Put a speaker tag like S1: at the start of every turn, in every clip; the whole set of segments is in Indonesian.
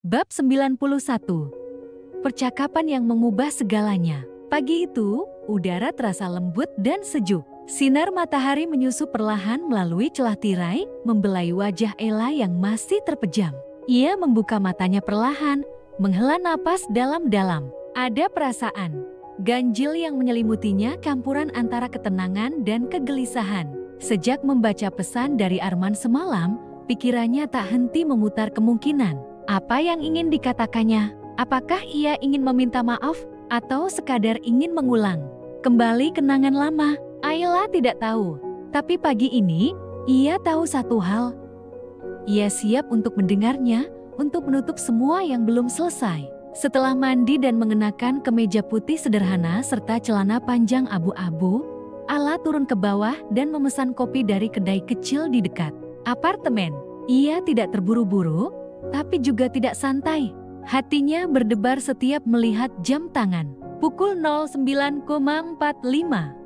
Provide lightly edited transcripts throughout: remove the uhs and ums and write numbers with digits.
S1: Bab 91. Percakapan yang mengubah segalanya. Pagi itu, udara terasa lembut dan sejuk. Sinar matahari menyusup perlahan melalui celah tirai, membelai wajah Ella yang masih terpejam. Ia membuka matanya perlahan, menghela napas dalam-dalam. Ada perasaan ganjil yang menyelimutinya, campuran antara ketenangan dan kegelisahan. Sejak membaca pesan dari Arman semalam, pikirannya tak henti memutar kemungkinan. Apa yang ingin dikatakannya? Apakah ia ingin meminta maaf atau sekadar ingin mengulang kembali kenangan lama? Ayla tidak tahu. Tapi pagi ini, ia tahu satu hal. Ia siap untuk mendengarnya, untuk menutup semua yang belum selesai. Setelah mandi dan mengenakan kemeja putih sederhana serta celana panjang abu-abu, Ala turun ke bawah dan memesan kopi dari kedai kecil di dekat apartemen. Ia tidak terburu-buru, tapi juga tidak santai. Hatinya berdebar setiap melihat jam tangan. Pukul 09.45.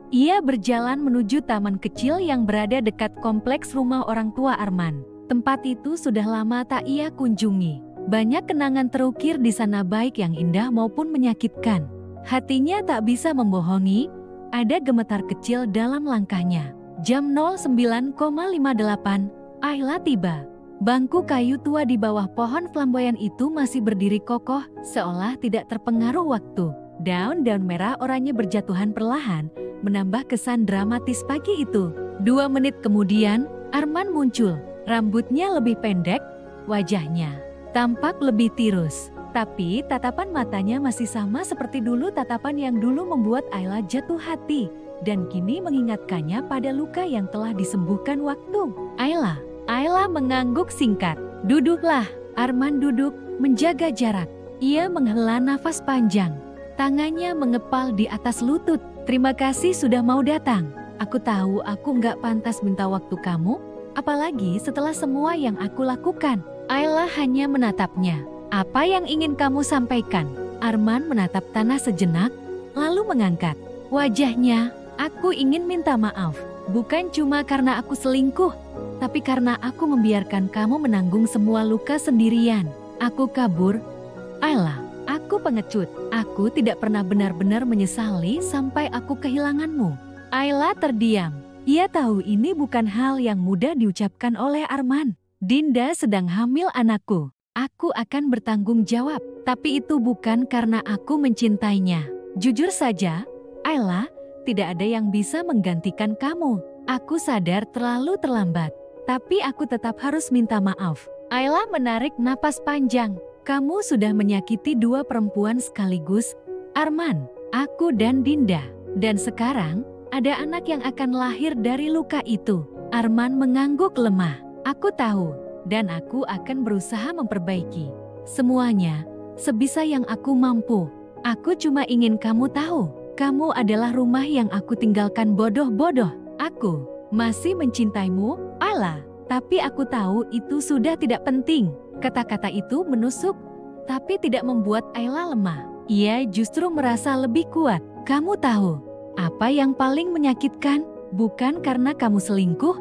S1: Ia berjalan menuju taman kecil yang berada dekat kompleks rumah orang tua Arman. Tempat itu sudah lama tak ia kunjungi. Banyak kenangan terukir di sana, baik yang indah maupun menyakitkan. Hatinya tak bisa membohongi, ada gemetar kecil dalam langkahnya. Jam 09.58, Ayla tiba. Bangku kayu tua di bawah pohon flamboyan itu masih berdiri kokoh, seolah tidak terpengaruh waktu. Daun-daun merah oranye berjatuhan perlahan, menambah kesan dramatis pagi itu. 2 menit kemudian, Arman muncul. Rambutnya lebih pendek, wajahnya tampak lebih tirus. Tapi tatapan matanya masih sama seperti dulu, tatapan yang dulu membuat Ayla jatuh hati. Dan kini mengingatkannya pada luka yang telah disembuhkan waktu. Ayla mengangguk singkat. Duduklah. Arman duduk, menjaga jarak. Ia menghela nafas panjang. Tangannya mengepal di atas lutut. Terima kasih sudah mau datang. Aku tahu aku nggak pantas minta waktu kamu, apalagi setelah semua yang aku lakukan. Ayla hanya menatapnya. Apa yang ingin kamu sampaikan? Arman menatap tanah sejenak, lalu mengangkat wajahnya. Aku ingin minta maaf. Bukan cuma karena aku selingkuh, tapi karena aku membiarkan kamu menanggung semua luka sendirian. Aku kabur. Ayla, aku pengecut. Aku tidak pernah benar-benar menyesali sampai aku kehilanganmu. Ayla terdiam. Ia tahu ini bukan hal yang mudah diucapkan oleh Arman. Dinda sedang hamil anakku. Aku akan bertanggung jawab. Tapi itu bukan karena aku mencintainya. Jujur saja, Ayla, tidak ada yang bisa menggantikan kamu. Aku sadar terlalu terlambat. Tapi aku tetap harus minta maaf. Ayla menarik napas panjang. Kamu sudah menyakiti 2 perempuan sekaligus, Arman, aku dan Dinda. Dan sekarang, ada anak yang akan lahir dari luka itu. Arman mengangguk lemah. Aku tahu, dan aku akan berusaha memperbaiki semuanya, sebisa yang aku mampu. Aku cuma ingin kamu tahu, kamu adalah rumah yang aku tinggalkan bodoh-bodoh. Aku masih mencintaimu, Ayla. Tapi aku tahu itu sudah tidak penting. Kata-kata itu menusuk, tapi tidak membuat Ayla lemah. Ia justru merasa lebih kuat. Kamu tahu, apa yang paling menyakitkan? Bukan karena kamu selingkuh,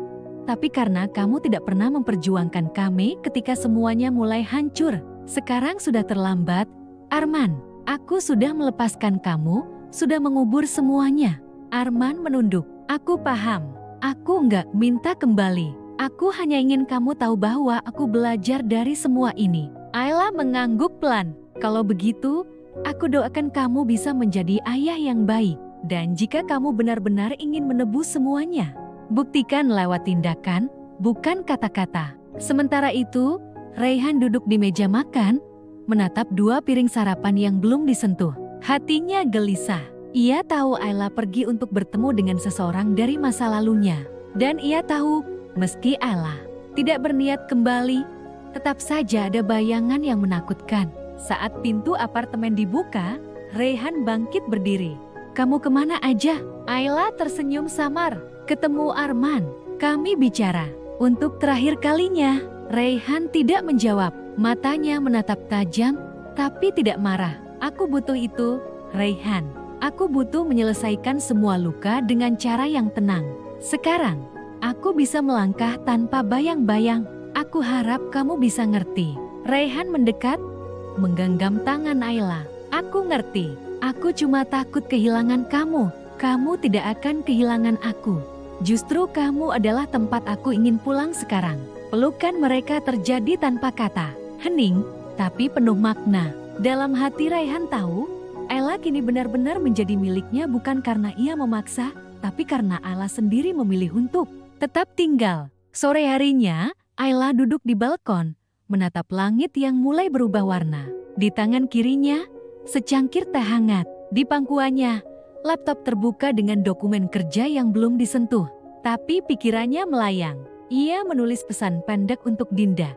S1: tapi karena kamu tidak pernah memperjuangkan kami ketika semuanya mulai hancur. Sekarang sudah terlambat, Arman. Aku sudah melepaskan kamu, sudah mengubur semuanya. Arman menunduk. Aku paham. Aku enggak minta kembali. Aku hanya ingin kamu tahu bahwa aku belajar dari semua ini. Ayla mengangguk pelan. Kalau begitu, aku doakan kamu bisa menjadi ayah yang baik. Dan jika kamu benar-benar ingin menebus semuanya, buktikan lewat tindakan, bukan kata-kata. Sementara itu, Raihan duduk di meja makan, menatap 2 piring sarapan yang belum disentuh. Hatinya gelisah. Ia tahu Ayla pergi untuk bertemu dengan seseorang dari masa lalunya. Dan ia tahu, meski Ayla tidak berniat kembali, tetap saja ada bayangan yang menakutkan. Saat pintu apartemen dibuka, Raihan bangkit berdiri. Kamu kemana aja? Ayla tersenyum samar. Ketemu Arman. Kami bicara. Untuk terakhir kalinya. Raihan tidak menjawab. Matanya menatap tajam, tapi tidak marah. Aku butuh itu, Raihan. Aku butuh menyelesaikan semua luka dengan cara yang tenang. Sekarang, aku bisa melangkah tanpa bayang-bayang. Aku harap kamu bisa ngerti. Raihan mendekat, menggenggam tangan Ayla. Aku ngerti, aku cuma takut kehilangan kamu. Kamu tidak akan kehilangan aku. Justru kamu adalah tempat aku ingin pulang sekarang. Pelukan mereka terjadi tanpa kata. Hening, tapi penuh makna. Dalam hati Raihan tahu, Ayla kini benar-benar menjadi miliknya bukan karena ia memaksa, tapi karena Ayla sendiri memilih untuk tetap tinggal. Sore harinya, Ayla duduk di balkon, menatap langit yang mulai berubah warna. Di tangan kirinya, secangkir teh hangat. Di pangkuannya, laptop terbuka dengan dokumen kerja yang belum disentuh. Tapi pikirannya melayang. Ia menulis pesan pendek untuk Dinda.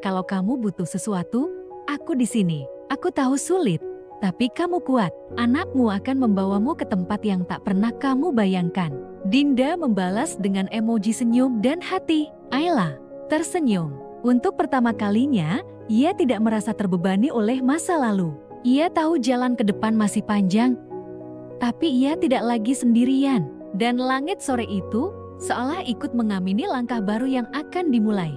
S1: Kalau kamu butuh sesuatu, aku di sini. Aku tahu sulit, tapi kamu kuat. Anakmu akan membawamu ke tempat yang tak pernah kamu bayangkan. Dinda membalas dengan emoji senyum dan hati. Ayla tersenyum. Untuk pertama kalinya, ia tidak merasa terbebani oleh masa lalu. Ia tahu jalan ke depan masih panjang, tapi ia tidak lagi sendirian. Dan langit sore itu seolah ikut mengamini langkah baru yang akan dimulai.